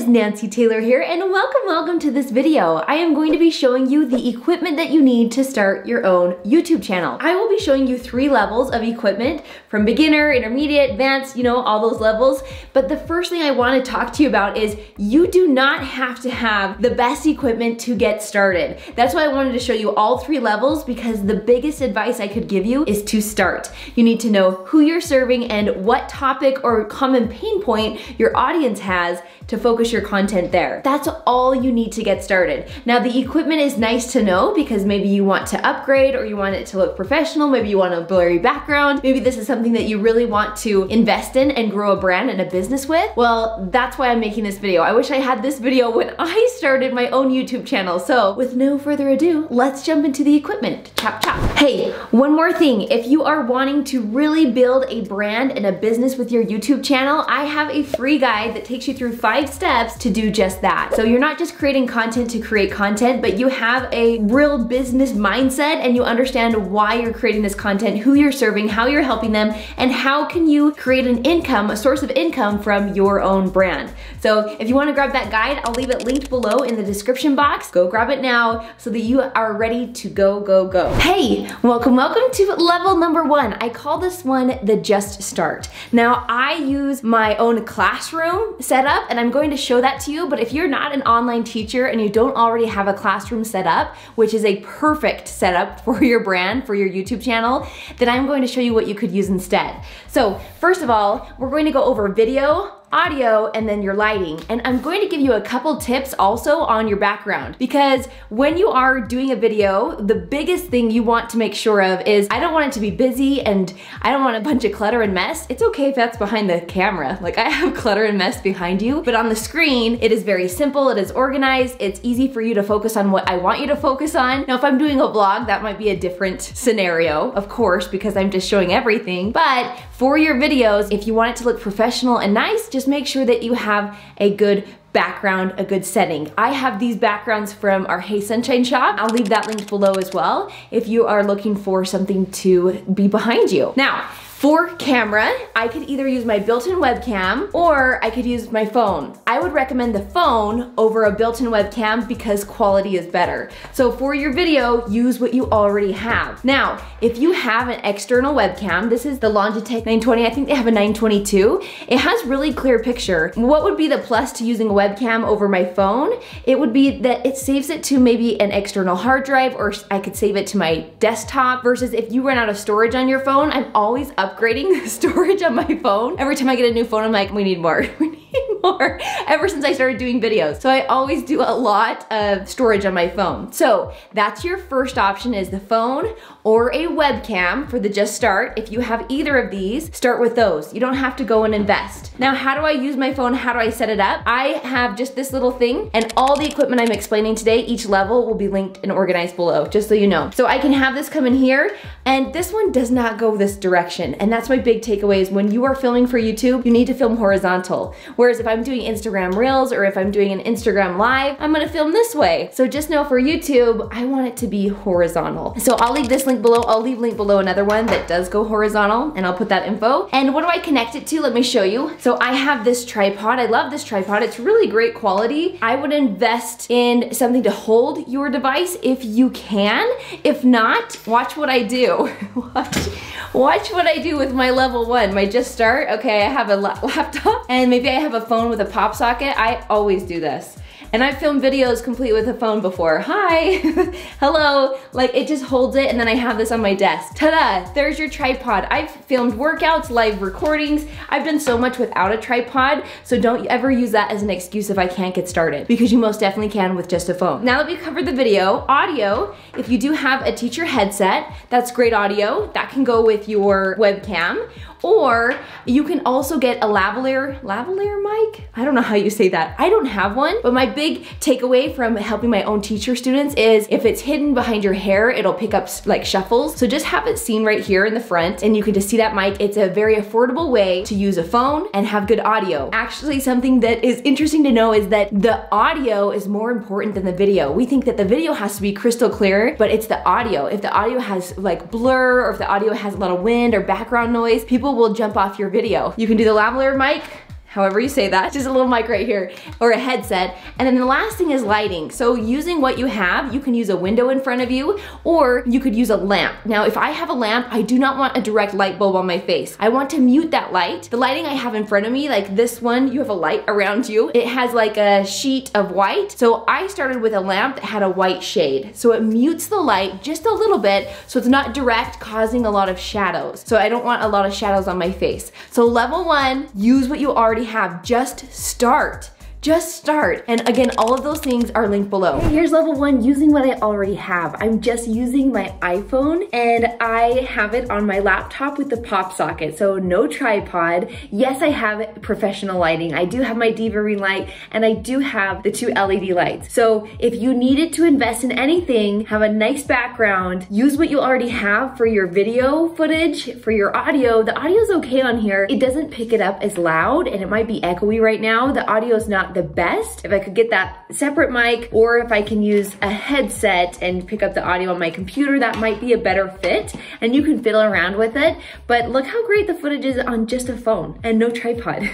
is Nancy Taylor here, and welcome to this video. I am going to be showing you the equipment that you need to start your own YouTube channel. I will be showing you 3 levels of equipment, from beginner, intermediate, advanced, you know, all those levels. But the first thing I want to talk to you about is you do not have to have the best equipment to get started. That's why I wanted to show you all 3 levels, because the biggest advice I could give you is to start. You need to know who you're serving and what topic or common pain point your audience has to focus your content there. That's all you need to get started. Now, the equipment is nice to know because maybe you want to upgrade or you want it to look professional, maybe you want a blurry background, maybe this is something that you really want to invest in and grow a brand and a business with. Well, that's why I'm making this video. I wish I had this video when I started my own YouTube channel. So with no further ado, let's jump into the equipment. Chop chop. Hey, one more thing. If you are wanting to really build a brand and a business with your YouTube channel, I have a free guide that takes you through 5 steps to do just that. So you're not just creating content to create content, but you have a real business mindset and you understand why you're creating this content, who you're serving, how you're helping them, and how can you create an income, a source of income from your own brand. So if you want to grab that guide, I'll leave it linked below in the description box. Go grab it now so that you are ready to go. Hey, welcome to level number 1. I call this one the Just Start. Now, I use my own classroom setup and I'm going to show that to you, but if you're not an online teacher and you don't already have a classroom set up, which is a perfect setup for your brand, for your YouTube channel, then I'm going to show you what you could use instead. So first of all, we're going to go over video, audio, and then your lighting. And I'm going to give you a couple tips also on your background, because when you are doing a video, the biggest thing you want to make sure of is, I don't want it to be busy and I don't want a bunch of clutter and mess. It's okay if that's behind the camera. Like, I have clutter and mess behind you, but on the screen, it is very simple, it is organized, it's easy for you to focus on what I want you to focus on. Now, if I'm doing a vlog, that might be a different scenario, of course, because I'm just showing everything. But for your videos, if you want it to look professional and nice, just make sure that you have a good background, a good setting. I have these backgrounds from our Hey Sunshine shop. I'll leave that linked below as well if you are looking for something to be behind you. Now, for camera, I could either use my built-in webcam or I could use my phone. I would recommend the phone over a built-in webcam because quality is better. So for your video, use what you already have. Now, if you have an external webcam, this is the Logitech 920, I think they have a 922. It has really clear picture. What would be the plus to using a webcam over my phone? It would be that it saves it to maybe an external hard drive, or I could save it to my desktop, versus if you run out of storage on your phone, I'm always upgrading the storage on my phone. Every time I get a new phone, I'm like, we need more. We need more. Ever since I started doing videos. So I always do a lot of storage on my phone. So that's your first option, is the phone or a webcam for the Just Start. If you have either of these, start with those. You don't have to go and invest. Now, how do I use my phone? How do I set it up? I have just this little thing, and all the equipment I'm explaining today, each level will be linked and organized below, just so you know. So I can have this come in here, and this one does not go this direction. And that's my big takeaway, is when you are filming for YouTube, you need to film horizontal. Whereas if I'm doing Instagram Reels or if I'm doing an Instagram Live, I'm gonna film this way. So just know for YouTube, I want it to be horizontal. So I'll leave this link below. I'll leave link below another one that does go horizontal, and I'll put that info. And what do I connect it to? Let me show you. So I have this tripod. I love this tripod. It's really great quality. I would invest in something to hold your device if you can. If not, watch what I do. Watch what I do with my level 1, my Just Start. Okay, I have a laptop and maybe I have a phone with a pop socket. I always do this. And I've filmed videos complete with a phone before. Hi, hello. Like, it just holds it, and then I have this on my desk. Ta-da, there's your tripod. I've filmed workouts, live recordings. I've done so much without a tripod, so don't ever use that as an excuse if I can't get started, because you most definitely can with just a phone. Now that we've covered the video, audio, if you do have a teacher headset, that's great audio. That can go with your webcam. Or you can also get a lavalier mic? I don't know how you say that. I don't have one, but my big takeaway from helping my own teacher students is if it's hidden behind your hair, it'll pick up like shuffles. So just have it seen right here in the front, and you can just see that mic. It's a very affordable way to use a phone and have good audio. Actually, something that is interesting to know is that the audio is more important than the video. We think that the video has to be crystal clear, but it's the audio. If the audio has like blur, or if the audio has a lot of wind or background noise, people will jump off your video. You can do the lavalier mic, however you say that, just a little mic right here, or a headset. And then the last thing is lighting. So using what you have, you can use a window in front of you, or you could use a lamp. Now, if I have a lamp, I do not want a direct light bulb on my face. I want to mute that light. The lighting I have in front of me, like this one, you have a light around you. It has like a sheet of white. So I started with a lamp that had a white shade. So it mutes the light just a little bit, so it's not direct, causing a lot of shadows. So I don't want a lot of shadows on my face. So level 1, use what you already have. Just start. Just start. And again, all of those things are linked below. Hey, here's level 1, using what I already have. I'm just using my iPhone and I have it on my laptop with the pop socket. So no tripod. Yes, I have professional lighting. I do have my Diva ring light and I do have the 2 LED lights. So if you needed to invest in anything, have a nice background, use what you already have for your video footage, for your audio. The audio is okay on here. It doesn't pick it up as loud and it might be echoey right now. The audio is not the best. If I could get that separate mic, or if I can use a headset and pick up the audio on my computer, that might be a better fit, and you can fiddle around with it. But look how great the footage is on just a phone and no tripod.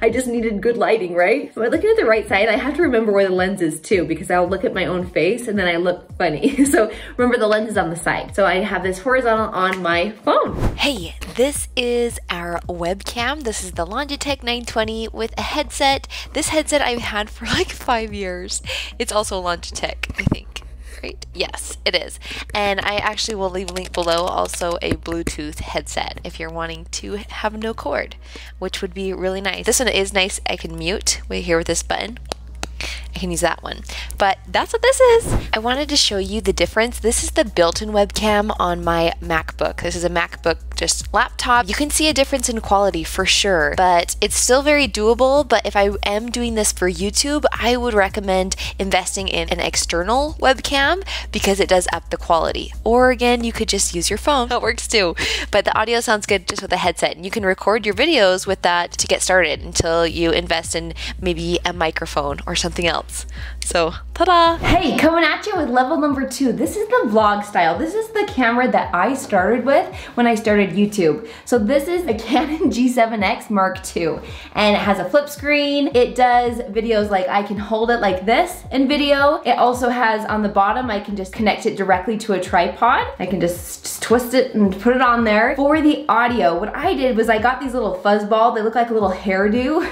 I just needed good lighting, right? But looking at the right side, I have to remember where the lens is too, because I'll look at my own face and then I look funny. So remember, the lens is on the side. So I have this horizontal on my phone. Hey, this is our webcam. This is the Logitech 920 with a headset. This headset I've had for like 5 years. It's also Logitech, I think. Right? Yes, it is. And I actually will leave a link below, also a Bluetooth headset if you're wanting to have no cord, which would be really nice. This one is nice. I can mute right here with this button. I can use that one. But that's what this is. I wanted to show you the difference. This is the built-in webcam on my MacBook. This is a MacBook just laptop. You can see a difference in quality for sure, but it's still very doable. But if I am doing this for YouTube, I would recommend investing in an external webcam because it does up the quality. Or again, you could just use your phone. That works too. But the audio sounds good just with a headset, and you can record your videos with that to get started until you invest in maybe a microphone or something else. So, ta-da! Hey, coming at you with level number 2. This is the vlog style. This is the camera that I started with when I started YouTube. So this is a Canon G7X Mark II, and it has a flip screen. It does videos like I can hold it like this in video. It also has on the bottom, I can just connect it directly to a tripod. I can just twist it and put it on there. For the audio, what I did was I got these little fuzz balls. They look like a little hairdo.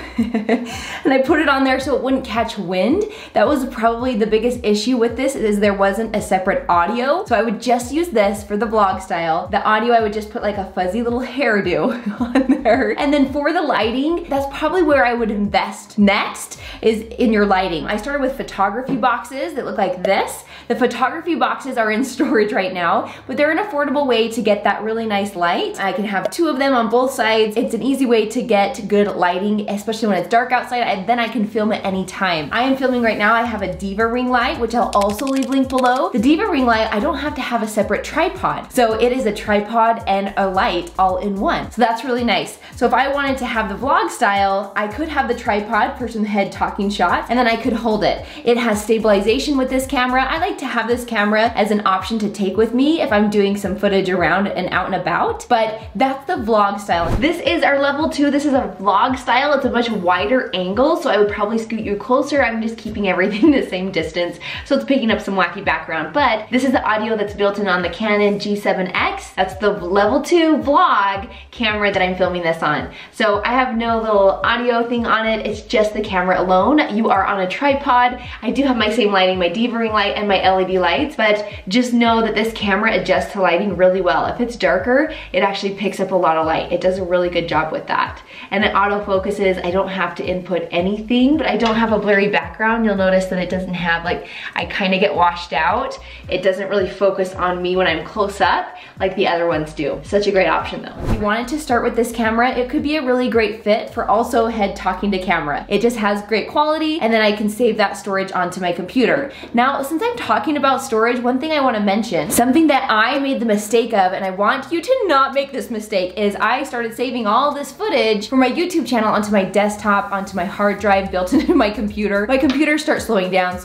And I put it on there so it wouldn't catch wind. That was probably the biggest issue with this, is there wasn't a separate audio. So I would just use this for the vlog style. The audio, I would just put like a fuzzy little hairdo on there. And then for the lighting, that's probably where I would invest next, is in your lighting. I started with photography boxes that look like this. The photography boxes are in storage right now, but they're an affordable way to get that really nice light. I can have 2 of them on both sides. It's an easy way to get good lighting, especially when it's dark outside, then I can film at any time. I am filming right now. I have a Diva ring light, which I'll also leave linked below. The Diva ring light, I don't have to have a separate tripod. So it is a tripod and a light all in one. So that's really nice. So if I wanted to have the vlog style, I could have the tripod for some head talking shots, and then I could hold it. It has stabilization with this camera. I like to have this camera as an option to take with me if I'm doing some footage around and out and about, but that's the vlog style. This is our level 2. This is a vlog style. It's a much wider angle, so I would probably scoot you closer. I'm just keeping everything the same distance, so it's picking up some wacky background. But this is the audio that's built in on the Canon G7X. That's the level 2 vlog camera that I'm filming this on. So I have no little audio thing on it. It's just the camera alone. You are on a tripod. I do have my same lighting, my Diva ring light and my LED lights, but just know that this camera adjusts to lighting really well. If it's darker, it actually picks up a lot of light. It does a really good job with that. And it auto focuses. I don't have to input anything, but I don't have a blurry background. You'll notice that it doesn't have, like, I kind of get washed out. It doesn't really focus on me when I'm close up like the other ones do. Such a great option though. If you wanted to start with this camera, it could be a really great fit for also head talking to camera. It just has great quality, and then I can save that storage onto my computer. Now, since I'm talking about storage, one thing I want to mention, something that I made the mistake of, and I want you to not make this mistake, is I started saving all this footage for my YouTube channel onto my desktop, onto my hard drive built into my computer. My computer starts slowing down,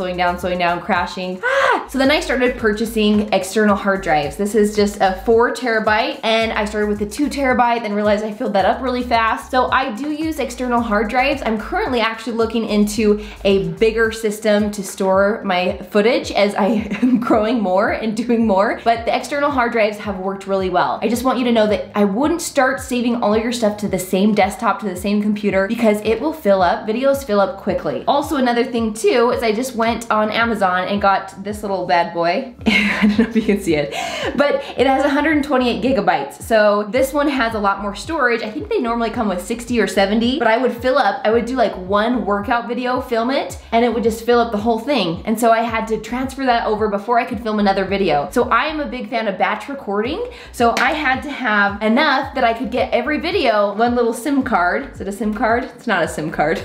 crashing. So then I started purchasing external hard drives. This is just a 4 terabyte, and I started with a 2 terabyte, then realized I filled that up really fast. So I do use external hard drives. I'm currently actually looking into a bigger system to store my footage as I am growing more and doing more, but the external hard drives have worked really well. I just want you to know that I wouldn't start saving all of your stuff to the same desktop, to the same computer, because it will fill up. Videos fill up quickly. Also, another thing too is I just went on Amazon and got this little bad boy. I don't know if you can see it, but it has 128 gigabytes. So this one has a lot more storage. I think they normally come with 60 or 70, but I would fill up, I would do like one workout video, film it, and it would just fill up the whole thing. And so I had to transfer that over before I could film another video. So I am a big fan of batch recording. So I had to have enough that I could get every video, one little SIM card. Is it a SIM card? It's not a SIM card.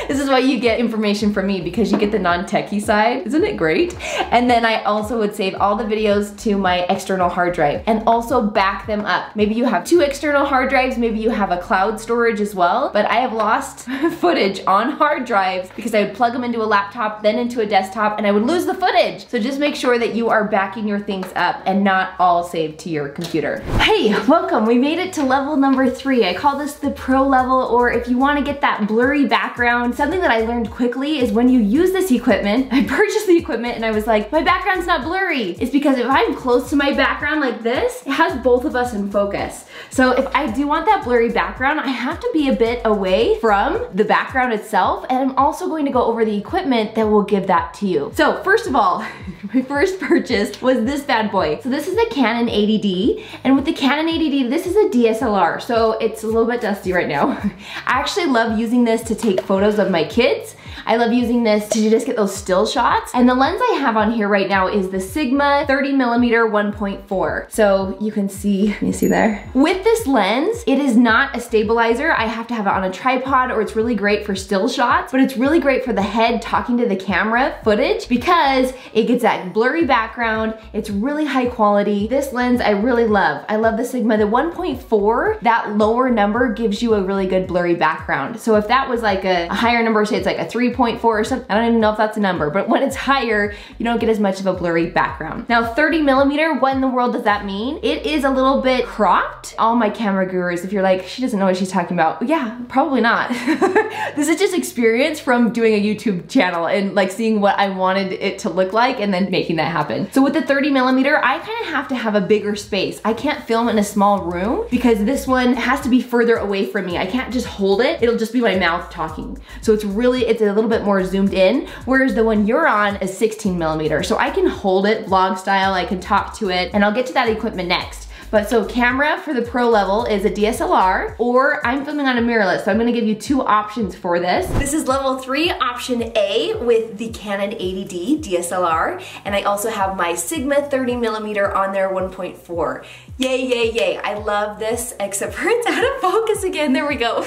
This is why you get information from me, because you get the non-techie side. Isn't it great? And then I also would save all the videos to my external hard drive and also back them up. Maybe you have 2 external hard drives, maybe you have a cloud storage as well, but I have lost footage on hard drives because I would plug them into a laptop, then into a desktop, and I would lose the footage. So just make sure that you are backing your things up and not all saved to your computer. Hey, welcome. We made it to level number 3. I call this the pro level, or if you want to get that blurry background. Something that I learned quickly is when you use this equipment, I purchased the equipment and I was like, my background's not blurry. It's because if I'm close to my background like this, it has both of us in focus. So if I do want that blurry background, I have to be a bit away from the background itself, and I'm also going to go over the equipment that will give that to you. So first of all, my first purchase was this bad boy. So this is a Canon 80D, and with the Canon 80D, this is a DSLR, so it's a little bit dusty right now. I actually love using this to take photos of my kids. I love using this to just get those still shots. And the lens I have on here right now is the Sigma 30mm 1.4. So you can see there? With this lens, it is not a stabilizer. I have to have it on a tripod, or it's really great for still shots, but it's really great for the head talking to the camera footage because it gets that blurry background. It's really high quality. This lens I really love. I love the Sigma. The 1.4, that lower number gives you a really good blurry background. So if that was like a higher number, say it's like a 3.4 or something, I don't even know if that's a number, but when it's higher, you don't get as much of a blurry background. Now 30mm, what in the world does that mean? It is a little bit cropped. All my camera gurus, if you're like, she doesn't know what she's talking about, yeah, probably not. This is just experience from doing a YouTube channel and like seeing what I wanted it to look like and then making that happen. So with the 30mm, I kind of have to have a bigger space. I can't film in a small room because this one has to be further away from me. I can't just hold it. It'll just be my mouth talking. So it's a little bit more zoomed in, whereas the one you're on is 16mm. So I can hold it vlog style, I can talk to it, and I'll get to that equipment next. But so camera for the pro level is a DSLR, or I'm filming on a mirrorless, so I'm gonna give you 2 options for this. This is level 3, option A, with the Canon 80D DSLR, and I also have my Sigma 30mm on there 1.4. Yay, yay, yay. I love this, except for it's out of focus again. There we go.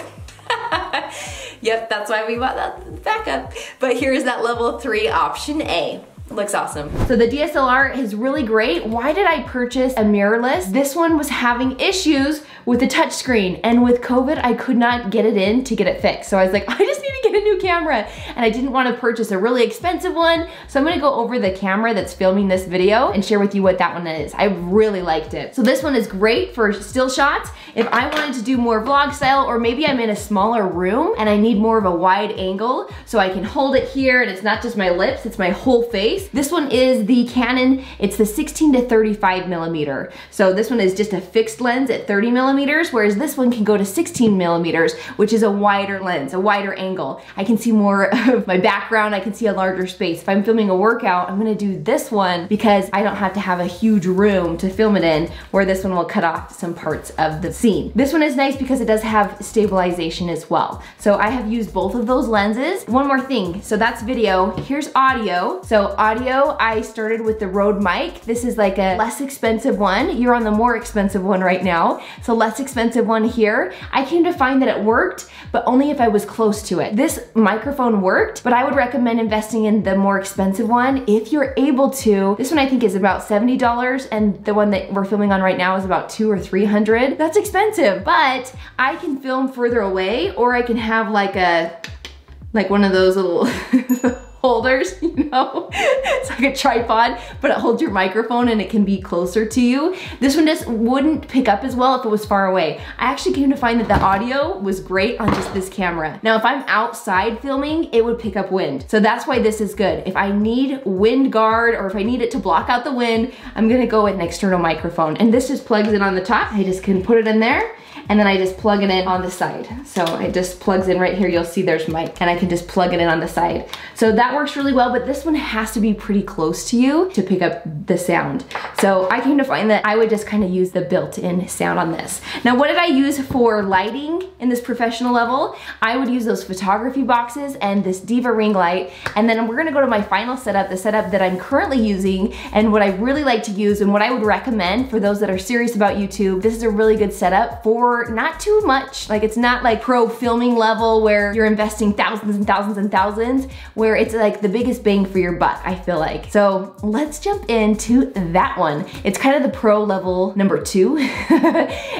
Yep, that's why we bought that backup. But here's that level 3 option A. It looks awesome. So the DSLR is really great. Why did I purchase a mirrorless? This one was having issues with the touchscreen, and with COVID, I could not get it in to get it fixed. So I was like, I just need to get a new camera, and I didn't want to purchase a really expensive one. So I'm gonna go over the camera that's filming this video and share with you what that one is. I really liked it. So this one is great for still shots. If I wanted to do more vlog style, or maybe I'm in a smaller room and I need more of a wide angle, so I can hold it here and it's not just my lips, it's my whole face. This one is the Canon, it's the 16 to 35mm. So this one is just a fixed lens at 30mm, whereas this one can go to 16mm, which is a wider lens, a wider angle. I can see more of my background, I can see a larger space. If I'm filming a workout, I'm gonna do this one because I don't have to have a huge room to film it in, where this one will cut off some parts of the scene. This one is nice because it does have stabilization as well. So I have used both of those lenses. One more thing, so that's video, here's audio. So audio, I started with the Rode mic. This is like a less expensive one. You're on the more expensive one right now. So less expensive one here. I came to find that it worked, but only if I was close to it. This microphone worked, but I would recommend investing in the more expensive one if you're able to. This one I think is about $70, and the one that we're filming on right now is about $200 or $300. That's expensive, but I can film further away, or I can have like one of those little holders, you know? It's like a tripod, but it holds your microphone and it can be closer to you. This one just wouldn't pick up as well if it was far away. I actually came to find that the audio was great on just this camera. Now, if I'm outside filming, it would pick up wind. So that's why this is good. If I need wind guard or if I need it to block out the wind, I'm gonna go with an external microphone. And this just plugs in on the top. I just can put it in there and then I just plug it in on the side. So it just plugs in right here. You'll see there's mic and I can just plug it in on the side. So that works really well, but this one has to be pretty close to you to pick up the sound. So I came to find that I would just kind of use the built-in sound on this. Now, what did I use for lighting in this professional level? I would use those photography boxes and this Diva ring light. And then we're gonna go to my final setup, the setup that I'm currently using and what I really like to use and what I would recommend for those that are serious about YouTube. This is a really good setup for not too much. Like, it's not like pro filming level where you're investing thousands and thousands and thousands, where it's like the biggest bang for your buck, I feel like. So let's jump into that one. It's kind of the pro level number 2,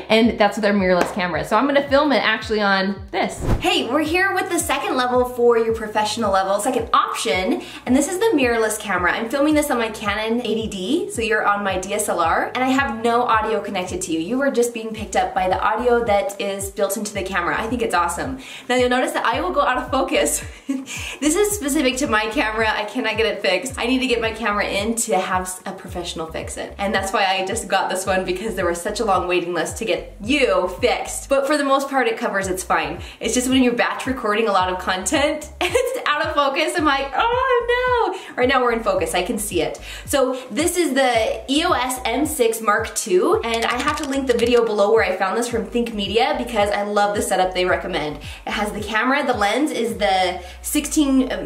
and that's with our mirrorless camera. So I'm gonna film it actually on this. Hey, we're here with the second level for your professional level, second option, and this is the mirrorless camera. I'm filming this on my Canon 80D, so you're on my DSLR, and I have no audio connected to you. You are just being picked up by the audio that is built into the camera. I think it's awesome. Now you'll notice that I will go out of focus. This is specific to my camera. I cannot get it fixed. I need to get my camera in to have a professional fix it. And that's why I just got this one, because there was such a long waiting list to get you fixed. But for the most part it covers, it's fine. It's just when you're batch recording a lot of content and it's out of focus, I'm like, oh no. Right now we're in focus, I can see it. So this is the EOS M6 Mark II, and I have to link the video below where I found this from Think Media because I love the setup they recommend. It has the camera, the lens is the 16mm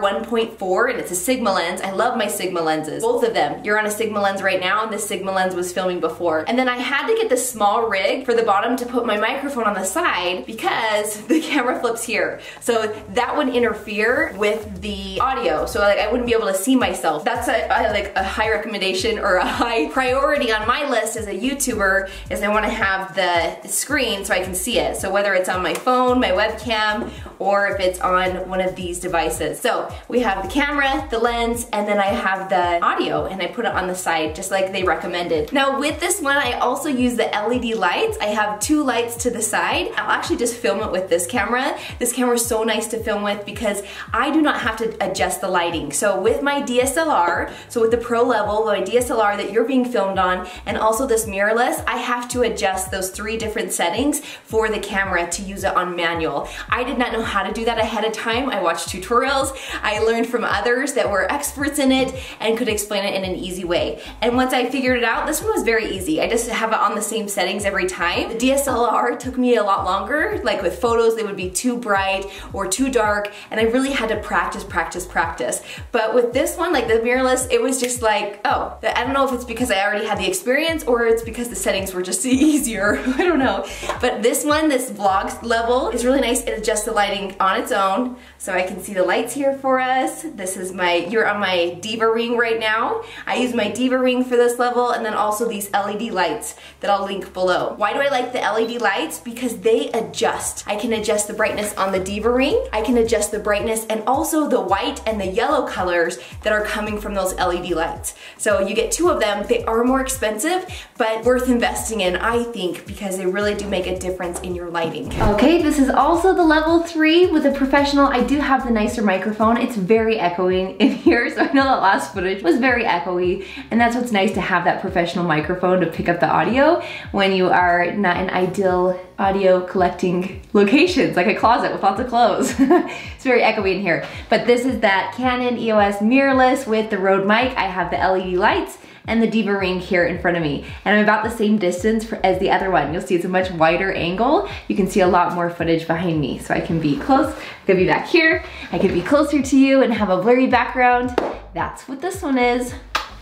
1.4 and it's a Sigma lens. I love my Sigma lenses, both of them. You're on a Sigma lens right now and this Sigma lens was filming before. And then I had to get the small rig for the bottom to put my microphone on the side because the camera flips here. So that would interfere with the audio. So like I wouldn't be able to see myself. That's like a high recommendation or a high priority on my list as a YouTuber, is I want to have the screen so I can see it. So whether it's on my phone, my webcam, or if it's on one of these devices. So we have the camera, the lens, and then I have the audio and I put it on the side just like they recommended. Now with this one, I also use the LED lights. I have 2 lights to the side. I'll actually just film it with this camera. This camera is so nice to film with because I do not have to adjust the lighting. So with my DSLR, so with the pro level, my DSLR that you're being filmed on, and also this mirrorless, I have to adjust those 3 different settings for the camera to use it on manual. I did not know how to do that ahead of time. I watched tutorials. I learned from others that were experts in it and could explain it in an easy way. And once I figured it out, this one was very easy. I just have it on the same settings every time. The DSLR took me a lot longer. Like with photos, they would be too bright or too dark, and I really had to practice. But with this one, like the mirrorless, it was just like, oh, I don't know if it's because I already had the experience or it's because the settings were just easier. I don't know. But this one, this vlog level, is really nice. It adjusts the lighting on its own. So I can see the lights here for us. This is you're on my Diva ring right now. I use my Diva ring for this level, and then also these LED lights that I'll link below. Why do I like the LED lights? Because they adjust. I can adjust the brightness on the Diva ring. I can adjust the brightness and also the white and the yellow colors that are coming from those LED lights. So you get 2 of them. They are more expensive, but worth investing in, I think, because they really do make a difference in your lighting. Okay, this is also the level 3 with a professional. I do have the nicer microphone. It's very echoing in here, so I know that last footage was very echoey, and that's what's nice to have that professional microphone to pick up the audio when you are not in ideal audio collecting locations, like a closet with lots of clothes. It's very echoey in here. But this is that Canon EOS mirrorless with the Rode mic. I have the LED lights and the Diva ring here in front of me. And I'm about the same distance as the other one. You'll see it's a much wider angle. You can see a lot more footage behind me. So I can be close, I could be back here, I could be closer to you and have a blurry background. That's what this one is.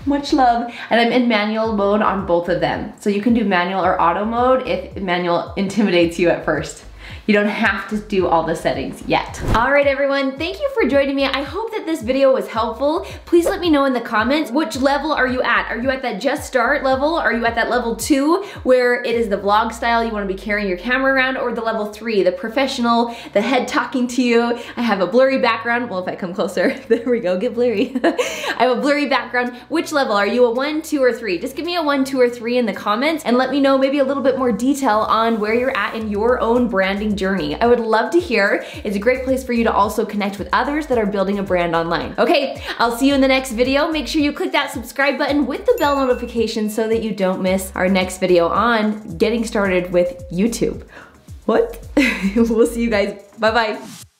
Much love. And I'm in manual mode on both of them. So you can do manual or auto mode if manual intimidates you at first. You don't have to do all the settings yet. All right, everyone, thank you for joining me. I hope that this video was helpful. Please let me know in the comments, which level are you at? Are you at that just start level? Are you at that level 2 where it is the vlog style, you wanna be carrying your camera around, or the level 3, the professional, the head talking to you? I have a blurry background. Well, if I come closer, there we go, get blurry. I have a blurry background. Which level? Are you a 1, 2, or 3? Just give me a 1, 2, or 3 in the comments and let me know maybe a little bit more detail on where you're at in your own branding journey. I would love to hear. It's a great place for you to also connect with others that are building a brand online. Okay, I'll see you in the next video. Make sure you click that subscribe button with the bell notification so that you don't miss our next video on getting started with YouTube. What? We'll see you guys. Bye-bye.